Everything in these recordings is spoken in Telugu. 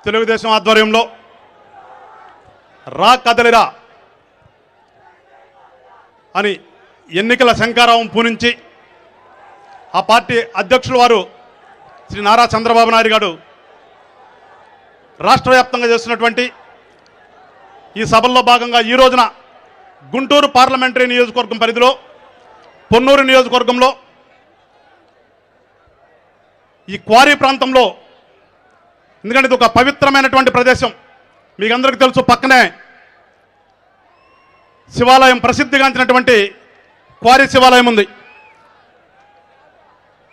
తెలుగుదేశం ఆధ్వర్యంలో రా కదలిరా అని ఎన్నికల శంఖారావం పూరించి ఆ పార్టీ అధ్యక్షులు వారు శ్రీ నారా చంద్రబాబు నాయుడు గారు రాష్ట్ర వ్యాప్తంగా చేస్తున్నటువంటి ఈ సభల్లో భాగంగా ఈ రోజున గుంటూరు పార్లమెంటరీ నియోజకవర్గం పరిధిలో పొన్నూరు నియోజకవర్గంలో ఈ క్వారీ ప్రాంతంలో, ఎందుకంటే ఇది ఒక పవిత్రమైనటువంటి ప్రదేశం, మీకు అందరికీ తెలుసు, పక్కనే శివాలయం, ప్రసిద్ధిగాంచినటువంటి క్వారీ శివాలయం ఉంది.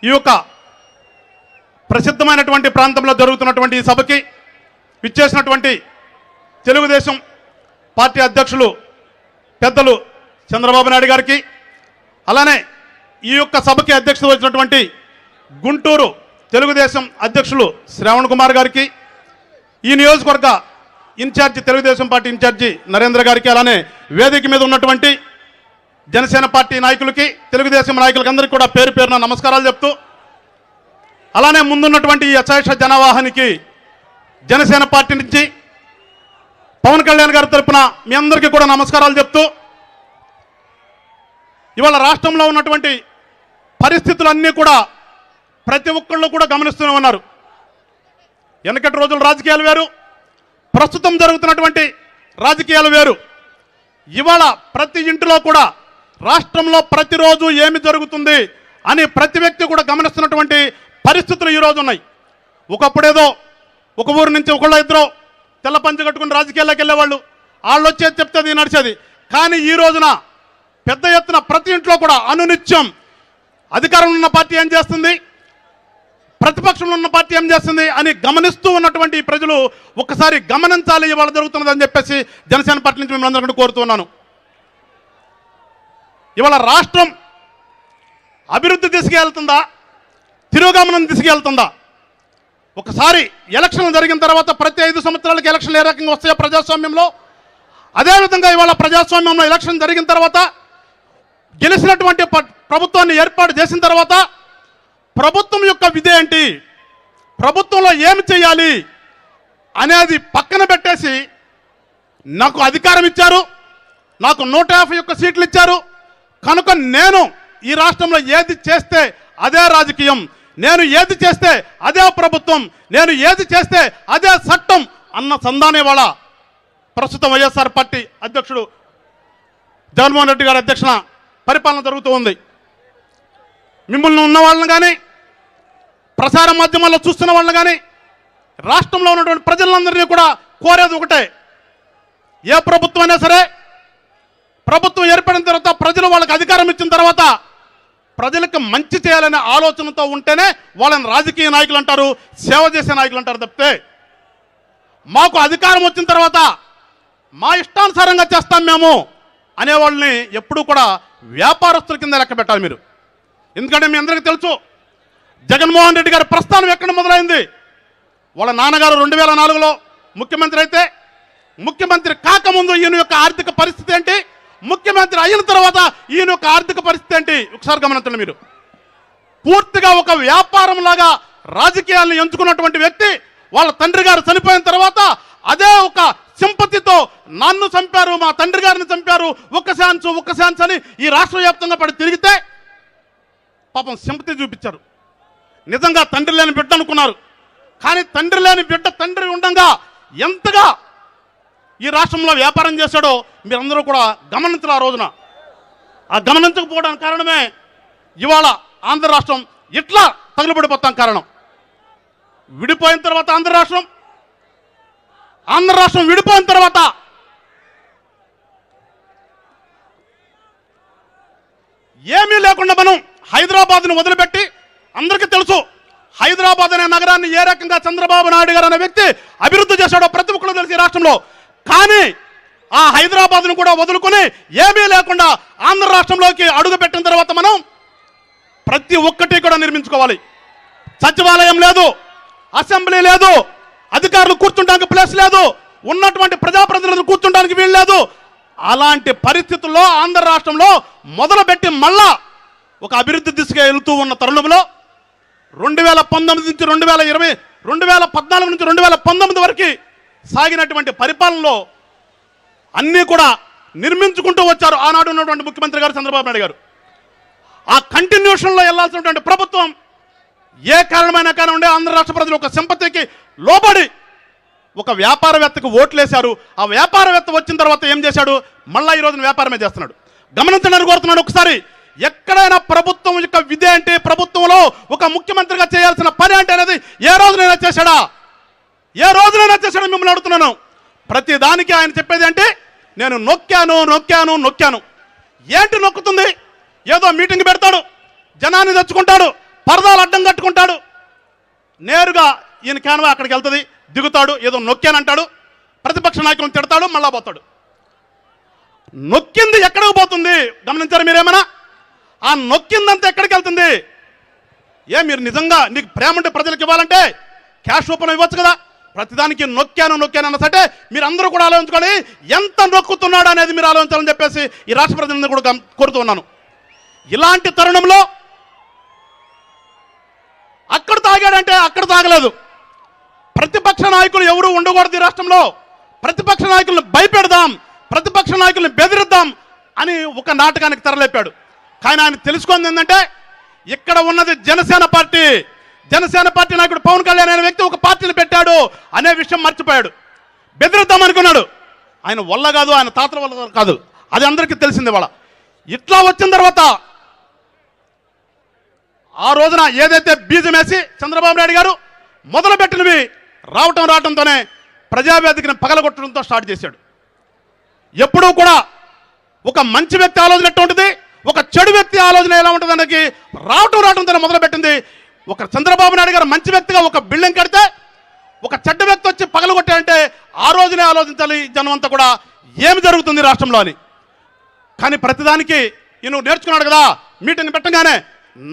ఈ యొక్క ప్రసిద్ధమైనటువంటి ప్రాంతంలో జరుగుతున్నటువంటి ఈ సభకి విచ్చేసినటువంటి తెలుగుదేశం పార్టీ అధ్యక్షులు పెద్దలు చంద్రబాబు నాయుడు గారికి, అలానే ఈ యొక్క సభకి అధ్యక్షత వచ్చినటువంటి గుంటూరు తెలుగుదేశం అధ్యక్షులు శ్రావణ్ కుమార్ గారికి, ఈ నియోజకవర్గ incharge Telugu Desam party incharge Narendra గారికి, అలానే వేదిక మీద ఉన్నటువంటి జనసేన పార్టీ నాయకులకి, తెలుగుదేశం నాయకులకి అందరికీ కూడా పేరు పేరున నమస్కారాలు చెప్తూ, అలానే ముందున్నటువంటి ఈ అశేష జనవాహానికి జనసేన పార్టీ నుంచి పవన్ కళ్యాణ్ గారి తరపున మీ అందరికీ కూడా నమస్కారాలు చెప్తూ, ఇవాళ రాష్ట్రంలో ఉన్నటువంటి పరిస్థితులన్నీ కూడా ప్రతి ఒక్కళ్ళు కూడా గమనిస్తూనే ఉన్నారు. వెనకటి రోజుల రాజకీయాలు వేరు, ప్రస్తుతం జరుగుతున్నటువంటి రాజకీయాలు వేరు. ఇవాళ ప్రతి ఇంటిలో కూడా రాష్ట్రంలో ప్రతిరోజు ఏమి జరుగుతుంది అని ప్రతి వ్యక్తి కూడా గమనిస్తున్నటువంటి పరిస్థితులు ఈరోజు ఉన్నాయి. ఒకప్పుడేదో ఒక ఊరు నుంచి ఒకళ్ళ ఇద్దరు తెల్ల పంచ కట్టుకుని రాజకీయాల్లోకి వెళ్ళేవాళ్ళు, వాళ్ళు వచ్చేది చెప్తే నడిచేది. కానీ ఈ రోజున పెద్ద ఎత్తున ప్రతి ఇంట్లో కూడా అనునిత్యం అధికారంలో ఉన్న పార్టీ ఏం చేస్తుంది, ప్రతిపక్షంలో ఉన్న పార్టీ ఏం చేస్తుంది అని గమనిస్తూ ఉన్నటువంటి ప్రజలు ఒక్కసారి గమనించాలి ఇవాళ జరుగుతున్నదని చెప్పేసి జనసేన పార్టీ నుంచి మిమ్మల్ని అందరికీ కోరుతున్నాను. ఇవాళ రాష్ట్రం అభివృద్ధి దిశగా వెళ్తుందా, తిరోగమనం దిశగా వెళ్తుందా? ఒకసారి ఎలక్షన్లు జరిగిన తర్వాత ప్రతి 5 సంవత్సరాలకి ఎలక్షన్లు ఏ రకంగా వస్తాయో ప్రజాస్వామ్యంలో, అదేవిధంగా ఇవాళ ప్రజాస్వామ్యంలో ఎలక్షన్ జరిగిన తర్వాత గెలిచినటువంటి ప్రభుత్వాన్ని ఏర్పాటు చేసిన తర్వాత ప్రభుత్వం యొక్క విధి ఏంటి, ప్రభుత్వంలో ఏమి చేయాలి అనేది పక్కన పెట్టేసి, నాకు అధికారం ఇచ్చారు, నాకు 151 సీట్లు ఇచ్చారు కనుక నేను ఈ రాష్ట్రంలో ఏది చేస్తే అదే రాజకీయం, నేను ఏది చేస్తే అదే ప్రభుత్వం, నేను ఏది చేస్తే అదే చట్టం అన్న సంధానే వాళ్ళ ప్రస్తుతం వైఎస్ఆర్ పార్టీ అధ్యక్షుడు జగన్మోహన్ రెడ్డి గారి అధ్యక్షన పరిపాలన జరుగుతూ ఉంది. మిమ్మల్ని ఉన్న వాళ్ళని కానీ, ప్రసార మాధ్యమాల్లో చూస్తున్న వాళ్ళని కానీ, రాష్ట్రంలో ఉన్నటువంటి ప్రజలందరినీ కూడా కోరేది ఒకటే, ఏ ప్రభుత్వం అయినా సరే ప్రభుత్వం ఏర్పడిన తర్వాత ప్రజలు వాళ్ళకి అధికారం ఇచ్చిన తర్వాత ప్రజలకు మంచి చేయాలనే ఆలోచనతో ఉంటేనే వాళ్ళని రాజకీయ నాయకులు అంటారు, సేవ చేసే నాయకులు అంటారు. తప్పితే మాకు అధికారం వచ్చిన తర్వాత మా ఇష్టానుసారంగా చేస్తాం మేము అనేవాళ్ళని ఎప్పుడూ కూడా వ్యాపారస్తుల కింద లెక్క పెట్టాలి మీరు. ఎందుకంటే మీ అందరికీ తెలుసు, జగన్మోహన్ రెడ్డి గారి ప్రస్థానం ఎక్కడ మొదలైంది. వాళ్ళ నాన్నగారు 2004లో ముఖ్యమంత్రి అయితే, ముఖ్యమంత్రి కాకముందు ఈయన యొక్క ఆర్థిక పరిస్థితి ఏంటి, ముఖ్యమంత్రి అయిన తర్వాత ఈయన యొక్క ఆర్థిక పరిస్థితి ఏంటి ఒకసారి గమనించండి మీరు. పూర్తిగా ఒక వ్యాపారం లాగా రాజకీయాలను ఎంచుకున్నటువంటి వ్యక్తి వాళ్ళ తండ్రి గారు చనిపోయిన తర్వాత అదే ఒక సింపతితో నన్ను చంపారు, మా తండ్రి గారిని చంపారు, ఒక్క ఛాన్స్ అని ఈ రాష్ట్ర వ్యాప్తంగా పడి తిరిగితే పాపం సింపతి చూపించారు. నిజంగా తండ్రి లేని బిడ్డ అనుకున్నారు. కానీ తండ్రి లేని బిడ్డ తండ్రి ఉండగా ఎంతగా ఈ రాష్ట్రంలో వ్యాపారం చేశాడో మీరందరూ కూడా గమనించారు. ఆ రోజున ఆ గమనించకపోవడానికి కారణమే ఇవాళ ఆంధ్ర రాష్ట్రం ఇట్లా తగులుబడిపోతాం కారణం. విడిపోయిన తర్వాత ఆంధ్ర రాష్ట్రం విడిపోయిన తర్వాత ఏమీ లేకుండా మనం హైదరాబాద్ను వదిలిపెట్టి, అందరికీ తెలుసు హైదరాబాద్ అనే నగరాన్ని ఏ రకంగా చంద్రబాబు నాయుడు గారు అనే వ్యక్తి అభివృద్ధి చేశాడో ప్రతి ఒక్కరు తెలిసి రాష్ట్రంలో. కానీ ఆ హైదరాబాద్ను కూడా వదులుకొని ఏమీ లేకుండా ఆంధ్ర రాష్ట్రంలోకి అడుగు పెట్టిన తర్వాత మనం ప్రతి ఒక్కటి కూడా నిర్మించుకోవాలి. సచివాలయం లేదు, అసెంబ్లీ లేదు, అధికారులు కూర్చుంటానికి ప్లేస్ లేదు, ఉన్నటువంటి ప్రజాప్రతినిధులు కూర్చుంటానికి వీలు లేదు. అలాంటి పరిస్థితుల్లో ఆంధ్ర రాష్ట్రంలో మొదలుపెట్టి మళ్ళా ఒక అభివృద్ధి దిశగా వెళుతూ ఉన్న తరుణంలో 2019 నుంచి 2014 నుంచి 2019 వరకు సాగినటువంటి పరిపాలనలో అన్నీ కూడా నిర్మించుకుంటూ వచ్చారు ఆనాడు ఉన్నటువంటి ముఖ్యమంత్రి గారు చంద్రబాబు నాయుడు గారు. ఆ కంటిన్యూషన్లో వెళ్లాల్సినటువంటి ప్రభుత్వం ఏ కారణమైనా కానివ్వండి ఆంధ్ర రాష్ట్ర ప్రజలు ఒక సింపతికి లోబడి ఒక వ్యాపారవేత్తకు ఓట్లేశారు. ఆ వ్యాపారవేత్త వచ్చిన తర్వాత ఏం చేశాడు? మళ్ళీ ఈ రోజున వ్యాపారమే చేస్తున్నాడు. గమనించడానికి కోరుతున్నాడు. ఒకసారి ఎక్కడైనా ప్రభుత్వం యొక్క విధి అంటే, ప్రభుత్వంలో ఒక ముఖ్యమంత్రిగా చేయాల్సిన పని అంటే అనేది ఏ రోజునైనా చేశాడా? ఏ రోజునైనా చేశాడా? మిమ్మల్ని అడుగుతున్నాను. ప్రతి దానికి ఆయన చెప్పేది అంటే నేను నొక్కాను నొక్కాను నొక్కాను. ఏంటి నొక్కుతుంది? ఏదో మీటింగ్ పెడతాడు, జనాన్ని తెచ్చుకుంటాడు, పరదాలు అడ్డం కట్టుకుంటాడు, నేరుగా ఈయన క్యాన్వా అక్కడికి వెళ్తుంది, దిగుతాడు, ఏదో నొక్కానంటాడు, ప్రతిపక్ష నాయకులను తిడతాడు, మళ్ళా పోతాడు. నొక్కింది ఎక్కడికి పోతుంది గమనించారు మీరేమన్నా? ఆ నొక్కిందంతా ఎక్కడికి వెళ్తుంది? మీరు నిజంగా నీకు ప్రేమ ఉంటే ప్రజలకు ఇవ్వాలంటే క్యాష్ రూపంలో ఇవ్వచ్చు కదా. ప్రతిదానికి నొక్కాను నొక్కాను అన్నసటే మీరు అందరూ కూడా ఆలోచించుకోండి, ఎంత నొక్కుతున్నాడు అనేది మీరు ఆలోచించాలని చెప్పేసి ఈ రాష్ట్ర ప్రజలందరూ కూడా కోరుతున్నాను. ఇలాంటి తరుణంలో అక్కడ తాగాడంటే అక్కడ తాగలేదు. ప్రతిపక్ష నాయకులు ఎవరు ఉండకూడదు ఈ రాష్ట్రంలో. ప్రతిపక్ష నాయకులను భయపెడదాం, ప్రతిపక్ష నాయకులను బెదిరిద్దాం అని ఒక నాటకానికి తెరలేపాడు. కానీ ఆయన తెలుసుకుంది ఏంటంటే ఇక్కడ ఉన్నది జనసేన పార్టీ. జనసేన పార్టీ నాయకుడు పవన్ కళ్యాణ్ అనే వ్యక్తి ఒక పార్టీని పెట్టాడు అనే విషయం మర్చిపోయాడు. బెదిరిద్దాం అనుకున్నాడు. ఆయన వల్ల కాదు, ఆయన తాతల వల్ల కాదు, అది అందరికీ తెలిసింది. వాళ్ళ ఇట్లా వచ్చిన తర్వాత ఆ రోజున ఏదైతే బీజం వేసి చంద్రబాబు నాయుడు గారు మొదలుపెట్టినవి రావటంతోనే ప్రజావేదికను పగలగొట్టడంతో స్టార్ట్ చేశాడు. ఎప్పుడూ కూడా ఒక మంచి వ్యక్తి ఆలోచన ఎట్లా ఉంటుంది, ఒక చెడు వ్యక్తి ఆలోచన ఎలా ఉంటుంది అనేది రావటంతోనే మొదలుపెట్టింది. ఒక చంద్రబాబు నాయుడు గారు మంచి వ్యక్తిగా ఒక బిల్డింగ్ కడితే ఒక చెడ్డ వ్యక్తి వచ్చి పగలగొట్టాడంటే ఆ రోజునే ఆలోచించాలి జనం అంతా కూడా ఏమి జరుగుతుంది రాష్ట్రంలో అని. కానీ ప్రతిదానికి ఈయన నేర్చుకున్నాడు కదా, మీటింగ్ పెట్టగానే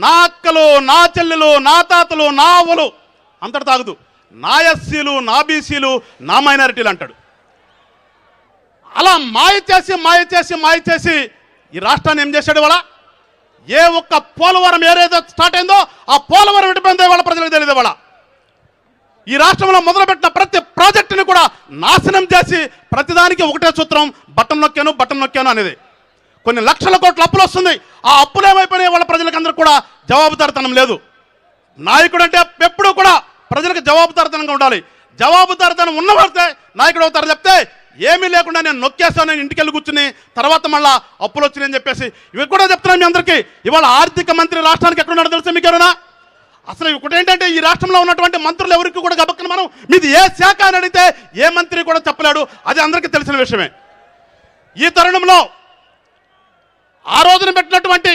నా అక్కలు, నా చెల్లెలు, నా తాతలు, నా అవ్వలు అంతటి తాగుతూ నా ఎస్సీలు, నా బీసీలు, నా మైనారిటీలు అంటాడు. అలా మాయ చేసి ఈ రాష్ట్రాన్ని ఏం చేశాడు? వాళ్ళ ఏ ఒక్క పోలవరం ఏదైతే స్టార్ట్ అయిందో ఆ పోలవరం ఎటుపోయిందో వాళ్ళ ప్రజలకు తెలియదు. వాళ్ళ ఈ రాష్ట్రంలో మొదలుపెట్టిన ప్రతి ప్రాజెక్టుని కూడా నాశనం చేసి ప్రతిదానికి ఒకటే సూత్రం, బటన్ నొక్కాను అనేది. కొన్ని లక్షల కోట్ల అప్పులు వస్తుంది. ఆ అప్పులు ఏమైపోయినాయి? వాళ్ళ ప్రజలకు కూడా జవాబుదారితనం లేదు. నాయకుడు అంటే ఎప్పుడూ కూడా ప్రజలకు జవాబుదారితనంగా ఉండాలి. జవాబుదారితనం ఉన్నవాడితే నాయకుడు అవుతారు. చెప్తే ఏమీ లేకుండా నేను నొక్కేస్తాను, నేను ఇంటికి వెళ్ళి కూర్చుని తర్వాత మళ్ళా అప్పులు వచ్చినాయని చెప్పేసి ఇవి కూడా చెప్తున్నాను మీ అందరికీ. ఇవాళ ఆర్థిక మంత్రి రాష్ట్రానికి ఎక్కడున్నాడో తెలుసా మీకు ఎవరైనా? అసలు ఒకటి ఏంటంటే ఈ రాష్ట్రంలో ఉన్నటువంటి మంత్రులు ఎవరికి కూడా గబక్కన మనం మీది ఏ శాఖ అని అడిగితే ఏ మంత్రి కూడా చెప్పలేడు. అది అందరికీ తెలిసిన విషయమే. ఈ తరుణంలో ఆ రోజున పెట్టినటువంటి,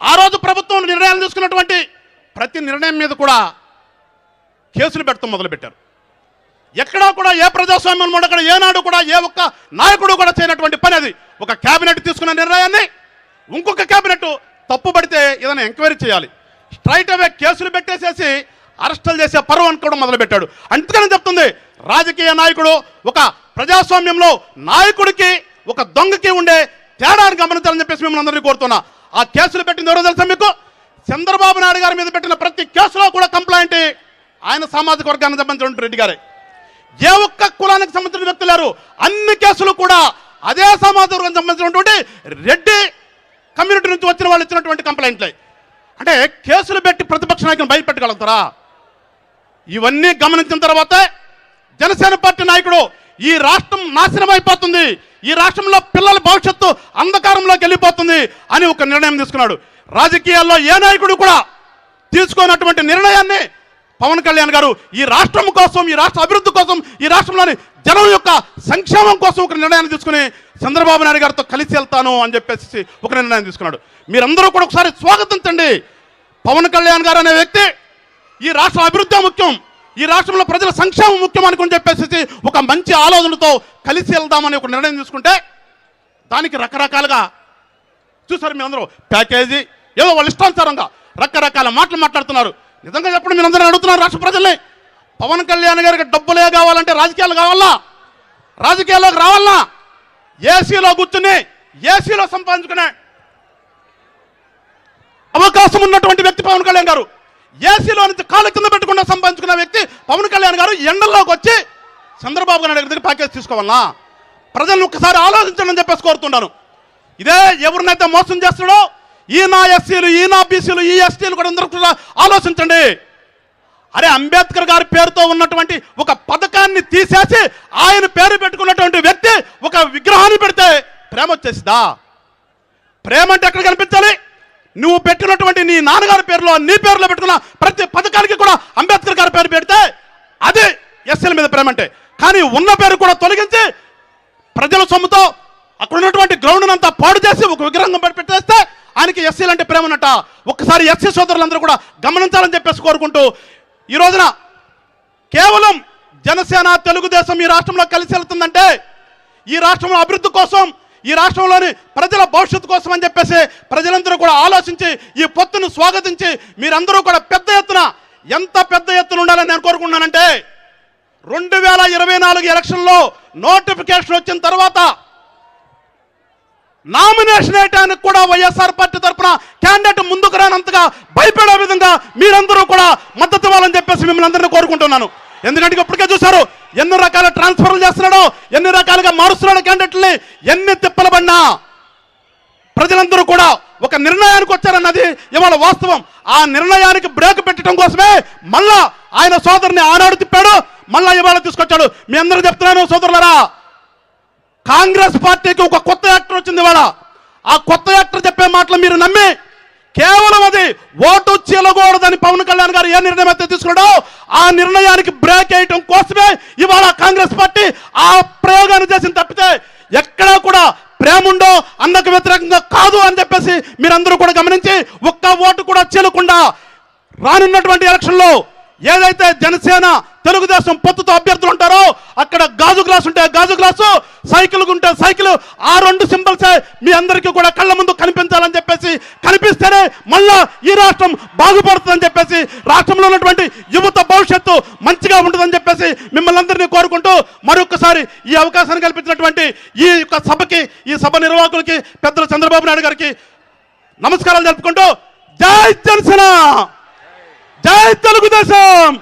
ఆ రోజు ప్రభుత్వం నిర్ణయాలు తీసుకున్నటువంటి ప్రతి నిర్ణయం మీద కూడా కేసులు పెడతాం మొదలుపెట్టారు. ఎక్కడా కూడా ఏ ప్రజాస్వామ్యం అక్కడ ఏనాడు కూడా ఏ ఒక్క నాయకుడు కూడా చేయనటువంటి పని అది. ఒక కేబినెట్ తీసుకున్న నిర్ణయాన్ని ఇంకొక కేబినెట్ తప్పుపడితే ఏదైనా ఎంక్వైరీ చేయాలి, స్ట్రైట్ అవే కేసులు పెట్టేసేసి అరెస్టులు చేసే పర్వం అనుకోవడం మొదలుపెట్టాడు. అందుకని చెప్తుంది రాజకీయ నాయకుడు ఒక ప్రజాస్వామ్యంలో నాయకుడికి ఒక దొంగకి ఉండే తేడాన్ని గమనించాలని చెప్పేసి మిమ్మల్ని అందరినీ కోరుతున్నా. ఆ కేసులు పెట్టింది ఎవరో తెలుసా మీకు? చంద్రబాబు నాయుడు గారి మీద పెట్టిన ప్రతి కేసులో కూడా కంప్లైంట్ ఆయన సామాజిక వర్గానికి సంబంధించిన రెడ్డి గారే. ఏ ఒక్క కులానికి సంబంధించిన వ్యక్తులు లేరు. అన్ని కేసులు కూడా అదే సామాజిక వర్గానికి సంబంధించినటువంటి రెడ్డి కమ్యూనిటీ నుంచి వచ్చిన వాళ్ళు ఇచ్చినటువంటి కంప్లైంట్లే. అంటే కేసులు పెట్టి ప్రతిపక్ష నాయకులను భయపెట్టగలుగుతారా? ఇవన్నీ గమనించిన తర్వాత జనసేన పార్టీ నాయకుడు ఈ రాష్ట్రం నాశనం అయిపోతుంది, ఈ రాష్ట్రంలో పిల్లల భవిష్యత్తు అంధకారంలోకి వెళ్ళిపోతుంది అని ఒక నిర్ణయం తీసుకున్నాడు. రాజకీయాల్లో ఏ నాయకుడు కూడా తీసుకున్నటువంటి నిర్ణయాన్ని పవన్ కళ్యాణ్ గారు ఈ రాష్ట్రం కోసం, ఈ రాష్ట్ర అభివృద్ధి కోసం, ఈ రాష్ట్రంలోని జనం యొక్క సంక్షేమం కోసం ఒక నిర్ణయాన్ని తీసుకుని చంద్రబాబు నాయుడు గారితో కలిసి వెళ్తాను అని చెప్పేసి ఒక నిర్ణయం తీసుకున్నాడు. మీరందరూ కూడా ఒకసారి స్వాగతించండి. పవన్ కళ్యాణ్ గారు అనే వ్యక్తి ఈ రాష్ట్ర అభివృద్ధి ముఖ్యం, ఈ రాష్ట్రంలో ప్రజల సంక్షేమం ముఖ్యం అనుకుని చెప్పేసి ఒక మంచి ఆలోచనతో కలిసి వెళ్దామని ఒక నిర్ణయం తీసుకుంటే దానికి రకరకాలుగా చూసారు మీ అందరూ. ప్యాకేజీ ఏదో వాళ్ళు ఇష్టానుసారంగా రకరకాల మాటలు మాట్లాడుతున్నారు. నిజంగా చెప్పండి, మీరు అందరూ అడుగుతున్నారు రాష్ట్ర ప్రజల్ని, పవన్ కళ్యాణ్ గారికి డబ్బులే కావాలంటే రాజకీయాలు కావాలా? రాజకీయాల్లోకి రావాలన్నా? ఏసీలో కూర్చుని ఏసీలో సంపాదించుకునే అవకాశం ఉన్నటువంటి వ్యక్తి పవన్ కళ్యాణ్ గారు. ఏసీలో నుంచి కాళ్ళ కింద పెట్టకుండా సంపాదించుకున్న వ్యక్తి పవన్ కళ్యాణ్ గారు ఎండల్లోకి వచ్చి చంద్రబాబు నాయుడు దగ్గర ప్యాకేజ్ తీసుకోవాలా? ప్రజలను ఒక్కసారి ఆలోచించండి అని చెప్పేసి కోరుతున్నాను. ఇదే ఎవరినైతే మోసం చేస్తాడో ఈ నా ఎస్సీలు, ఈ నా బీసీలు, ఈ ఎస్టీలు కూడా అందరూ కూడా ఆలోచించండి. అరే, అంబేద్కర్ గారి పేరుతో ఉన్నటువంటి ఒక పథకాన్ని తీసేసి ఆయన పేరు పెట్టుకున్నటువంటి వ్యక్తి ఒక విగ్రహాన్ని పెడితే ప్రేమ వచ్చేసిదా? ప్రేమ అంటే ఎక్కడ కనిపించాలి? నువ్వు పెట్టినటువంటి నీ నాన్నగారి పేరులో, నీ పేరులో పెట్టుకున్న ప్రతి పథకానికి కూడా అంబేద్కర్ గారి పేరు పెడితే అది ఎస్సీల మీద ప్రేమ అంటే. కానీ ఉన్న పేరు కూడా తొలగించి ప్రజల సొమ్ముతో అక్కడ ఉన్నటువంటి గ్రౌండ్ అంతా పాడు చేసి ఒక విగ్రహం పెట్టేస్తే ఆయనకి ఎస్సీలు అంటే ప్రేమ ఉన్నట్ట. ఒక్కసారి ఎస్సీ సోదరులందరూ కూడా గమనించాలని చెప్పేసి కోరుకుంటూ, ఈ రోజున కేవలం జనసేన, తెలుగుదేశం ఈ రాష్ట్రంలో కలిసి వెళ్తుందంటే ఈ రాష్ట్రంలో అభివృద్ధి కోసం, ఈ రాష్ట్రంలోని ప్రజల భవిష్యత్తు కోసం అని చెప్పేసి ప్రజలందరూ కూడా ఆలోచించి ఈ పొత్తును స్వాగతించి మీరందరూ కూడా పెద్ద ఎత్తున, ఎంత పెద్ద ఎత్తున ఉండాలని నేను కోరుకుంటున్నానంటే 2024 ఎలక్షన్లో నోటిఫికేషన్ వచ్చిన తర్వాత నామినేషన్ వేయడానికి కూడా వైఎస్ఆర్ పార్టీ తరఫున క్యాండిడేట్ ముందుకు రానంతగా భయపడే విధంగా మీరందరూ కూడా మద్దతు ఇవ్వాలని చెప్పేసి మిమ్మల్ని అందరినీ కోరుకుంటున్నాను. ఎందుకంటే ఇప్పటికే చూశారు ఎన్ని రకాల ట్రాన్స్ఫర్లు చేస్తున్నాడో, ఎన్ని రకాలుగా మారుస్తున్నాడు క్యాండిడేట్ని. ఎన్ని తిప్పలబడినా ప్రజలందరూ కూడా ఒక నిర్ణయానికి వచ్చారన్నది ఇవాళ వాస్తవం. ఆ నిర్ణయానికి బ్రేక్ పెట్టడం కోసమే మళ్ళా ఆయన సోదరుని ఆనాడు తిప్పాడు, మళ్ళా ఇవాళ తీసుకొచ్చాడు. మీ అందరూ చెప్తున్నాను సోదరులరా, కాంగ్రెస్ పార్టీకి ఒక కొత్త యాక్టర్ వచ్చింది ఇవాళ. ఆ కొత్త యాక్టర్ చెప్పే మాటలు మీరు నమ్మి కేవలం అది ఓటు చీలకూడదని పవన్ కళ్యాణ్ గారు ఏ నిర్ణయం అయితే తీసుకున్నాడో ఆ నిర్ణయానికి బ్రేక్ వేయటం కోసమే ఇవాళ కాంగ్రెస్ పార్టీ ఆ ప్రయోగాన్ని చేసింది తప్పితే ఎక్కడా కూడా ప్రేముండో అన్నకు వ్యతిరేకంగా కాదు అని చెప్పేసి మీరందరూ కూడా గమనించి ఒక్క ఓటు కూడా చీలకుండా రానున్నటువంటి ఎలక్షన్లో ఏదైతే జనసేన, తెలుగుదేశం పొత్తుతో అభ్యర్థులు ఉంటారో అక్కడ గాజు గ్లాసు ఉంటే గాజు గ్లాసు, సైకిల్ ఉంటే సైకిల్, ఆ రెండు సింబల్సే మీ అందరికీ కూడా కళ్ళ ముందు కనిపించాలని చెప్పేసి, కనిపిస్తేనే మళ్ళా ఈ రాష్ట్రం బాగుపడుతుందని చెప్పేసి, రాష్ట్రంలో ఉన్నటువంటి యువత భవిష్యత్తు మంచిగా ఉంటుందని చెప్పేసి మిమ్మల్ని అందరినీ కోరుకుంటూ మరొకసారి ఈ అవకాశాన్ని కల్పించినటువంటి ఈ యొక్క సభకి, ఈ సభ నిర్వాహకులకి, పెద్దలు చంద్రబాబు నాయుడు గారికి నమస్కారాలు జరుపుకుంటూ జై జనసేన, జై తెలుగుదేశం.